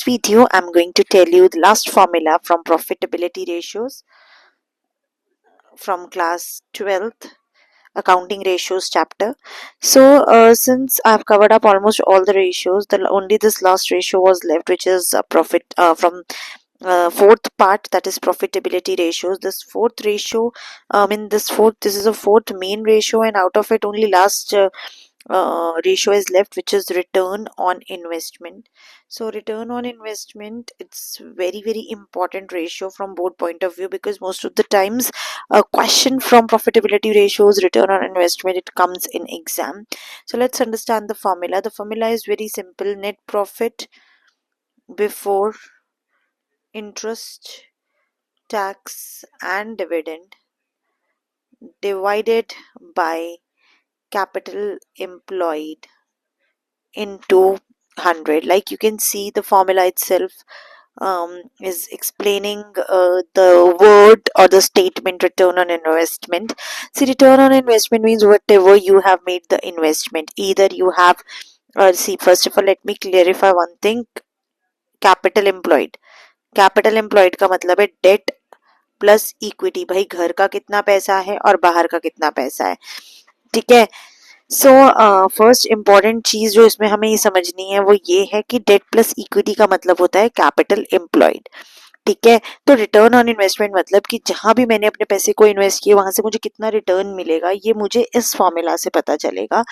next video, I'm going to tell you the last formula from profitability ratios from class 12th accounting ratios chapter. So since I've covered up almost all the ratios, only this last ratio was left, which is profit from fourth part, that is profitability ratios. This fourth ratio, this is a fourth main ratio, and out of it only last ratio is left, which is return on investment. So return on investment, it's very important ratio from board point of view, because most of the times a question from profitability ratios, return on investment, it comes in exam. So let's understand the formula. The formula is very simple: net profit before interest, tax and dividend divided by capital employed into 100. Like you can see, the formula itself is explaining the word or the statement return on investment. See, return on investment means whatever you have made the investment, either you have see, first of all let me clarify one thing. Capital employed का मतलब है date plus equity. भाई घर का कितना पैसा है और बाहर का कितना पैसा है, ठीक है. सो फर्स्ट इम्पॉर्टेंट चीज जो इसमें हमें ये समझनी है वो ये है कि डेट प्लस इक्विटी का मतलब होता है कैपिटल एम्प्लॉयड, ठीक है. तो रिटर्न ऑन इन्वेस्टमेंट मतलब कि जहां भी मैंने अपने पैसे को इन्वेस्ट किए वहां से मुझे कितना रिटर्न मिलेगा, ये मुझे इस फॉर्मूला से पता चलेगा.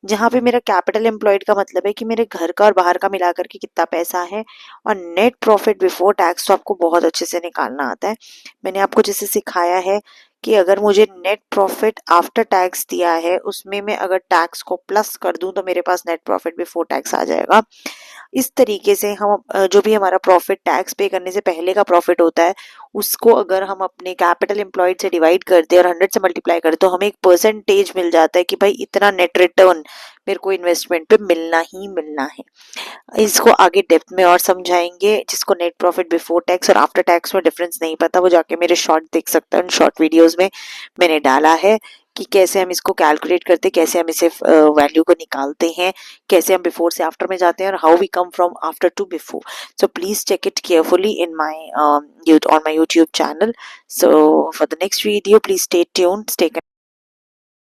जहां पे मेरा कैपिटल एम्प्लॉयड का मतलब है कि मेरे घर का और बाहर का मिला करके कितना पैसा है. और नेट प्रॉफिट बिफोर टैक्स तो आपको बहुत अच्छे से निकालना आता है. मैंने आपको जैसे सिखाया है कि अगर मुझे नेट प्रॉफिट आफ्टर टैक्स दिया है, उसमें मैं अगर टैक्स को प्लस कर दूं तो मेरे पास नेट प्रॉफिट बिफोर टैक्स आ जाएगा. इस तरीके से हम जो भी हमारा प्रॉफिट टैक्स पे करने से पहले का प्रॉफिट होता है, उसको अगर हम अपने कैपिटल एम्प्लॉयड से डिवाइड करते हैं और 100 से मल्टीप्लाई करते तो हमें एक परसेंटेज मिल जाता है कि भाई इतना नेट रिटर्न मेरे को इन्वेस्टमेंट पे मिलना ही मिलना है. इसको आगे डेप्थ में और समझाएंगे. जिसको नेट प्रॉफिट बिफोर टैक्स और आफ्टर टैक्स में डिफरेंस नहीं पता, वो जाके मेरे शॉर्ट देख सकता है. उन शॉर्ट वीडियोस में मैंने डाला है कि कैसे हम इसको कैलकुलेट करते हैं, कैसे हम इसे वैल्यू को निकालते हैं, कैसे हम बिफोर से आफ्टर में जाते हैं, और how we come from after to before. So please check it carefully in my on my YouTube channel. So for the next video, please stay tuned, stay connected.